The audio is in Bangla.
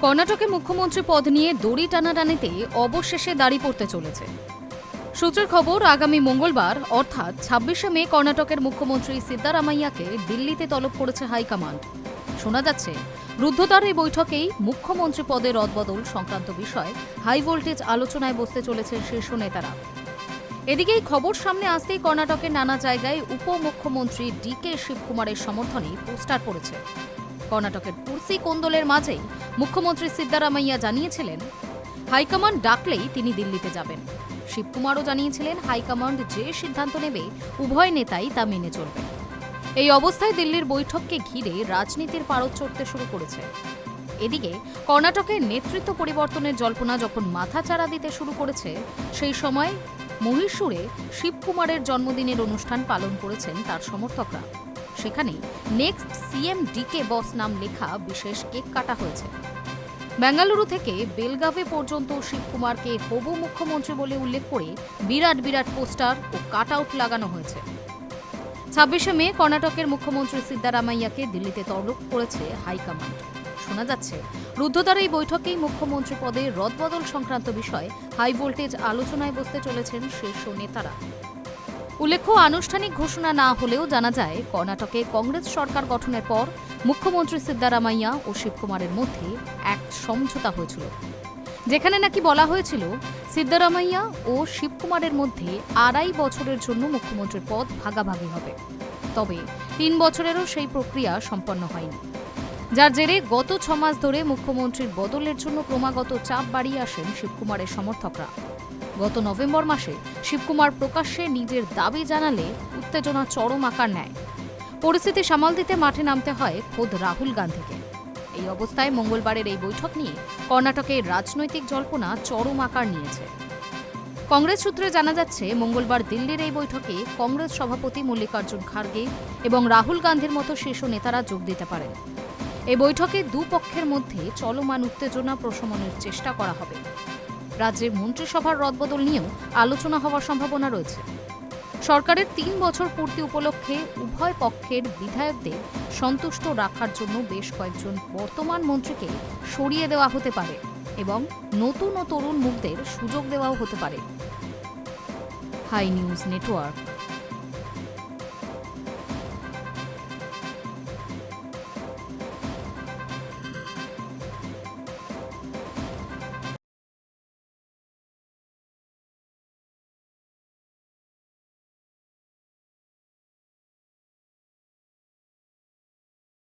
কর্ণাটকে মুখ্যমন্ত্রী পদ নিয়ে দড়ি টানাটানিতে অবশেষে দাঁড়ি পড়তে চলেছে। সূত্রের খবর, আগামী মঙ্গলবার অর্থাৎ ২৬শে মে কর্ণাটকের মুখ্যমন্ত্রী সিদ্দারামাইয়াকে দিল্লিতে তলব করেছে হাইকমান্ড। শোনা যাচ্ছে, রুদ্ধদ্বার এই বৈঠকেই মুখ্যমন্ত্রী পদে রদবদল সংক্রান্ত বিষয়ে হাই ভোল্টেজ আলোচনায় বসতে চলেছে শীর্ষ নেতারা। এদিকে এই খবর সামনে আসতেই কর্ণাটকের নানা জায়গায় উপমুখ্যমন্ত্রী ডিকে শিবকুমারের সমর্থনে পোস্টার পড়েছে। কর্ণাটকের কুর্সি কোন্দলের মাঝেই মুখ্যমন্ত্রী সিদ্দারামাইয়া জানিয়েছিলেন, হাইকমান্ড ডাকলেই তিনি দিল্লিতে যাবেন। শিবকুমারও জানিয়েছিলেন, হাইকমান্ড যে সিদ্ধান্ত নেবে উভয় নেতাই তা মেনে চলবে। এই অবস্থায় দিল্লির বৈঠককে ঘিরে রাজনীতির পারদ চড়তে শুরু করেছে। এদিকে কর্ণাটকের নেতৃত্ব পরিবর্তনের জল্পনা যখন মাথাচাড়া দিতে শুরু করেছে, সেই সময় মহীশূরে শিবকুমারের জন্মদিনের অনুষ্ঠান পালন করেছেন তার সমর্থকরা। সেখানে নেক্সট সিএম ডিকে বস নাম লেখা বিশেষ কেক কাটা হয়েছে। বেঙ্গালুরু থেকে বেলগাভে পর্যন্ত শিবকুমারকে হবু মুখ্যমন্ত্রী বলে উল্লেখ করে বিরাট বিরাট পোস্টার ও কাট আউট লাগানো হয়েছে। ২৬শে মে কর্ণাটকের মুখ্যমন্ত্রী সিদ্দারামাইয়াকে দিল্লিতে তলব করেছে হাইকমান্ড। শোনা যাচ্ছে, রুদ্ধদ্বার এই বৈঠকেই মুখ্যমন্ত্রী পদে রদবদল সংক্রান্ত বিষয়ে হাই ভোল্টেজ আলোচনায় বসতে চলেছেন শীর্ষ নেতারা। উল্লেখ্য, আনুষ্ঠানিক ঘোষণা না হলেও জানা যায়, কর্ণাটকে কংগ্রেস সরকার গঠনের পর মুখ্যমন্ত্রী সিদ্দারামাইয়া ও শিবকুমারের মধ্যে এক সমঝোতা হয়েছিল, যেখানে নাকি বলা হয়েছিল সিদ্দারামাইয়া ও শিবকুমারের মধ্যে ২.৫ বছরের জন্য মুখ্যমন্ত্রীর পদ ভাগাভাগি হবে। তবে ৩ বছরেরও সেই প্রক্রিয়া সম্পন্ন হয়নি, যার জেরে গত ৬ মাস ধরে মুখ্যমন্ত্রীর বদলের জন্য ক্রমাগত চাপ বাড়িয়ে আসেন শিবকুমারের সমর্থকরা। গত নভেম্বর মাসে শিবকুমার প্রকাশ্যে নিজের দাবি জানালে উত্তেজনা চরম আকার নেয়। পরিস্থিতি সামাল দিতে মাঠে নামতে হয় খোদ রাহুল গান্ধীকে। এই অবস্থায় মঙ্গলবারের এই বৈঠক নিয়ে কর্ণাটকের রাজনৈতিক জল্পনা চরম আকার নিয়েছে। কংগ্রেস সূত্রে জানা যাচ্ছে, মঙ্গলবার দিল্লির এই বৈঠকে কংগ্রেস সভাপতি মল্লিকার্জুন খার্গে এবং রাহুল গান্ধীর মতো শীর্ষ নেতারা যোগ দিতে পারেন। এই বৈঠকে দুপক্ষের মধ্যে চলমান উত্তেজনা প্রশমনের চেষ্টা করা হবে। রাজ্যের মন্ত্রিসভার রদবদল নিয়েও আলোচনা হওয়ার সম্ভাবনা রয়েছে। সরকারের ৩ বছর পূর্তি উপলক্ষে উভয় পক্ষের বিধায়কদের সন্তুষ্ট রাখার জন্য বেশ কয়েকজন বর্তমান মন্ত্রীকে সরিয়ে দেওয়া হতে পারে এবং নতুন ও তরুণ মুখদের সুযোগ দেওয়াও হতে পারে। Hi News network.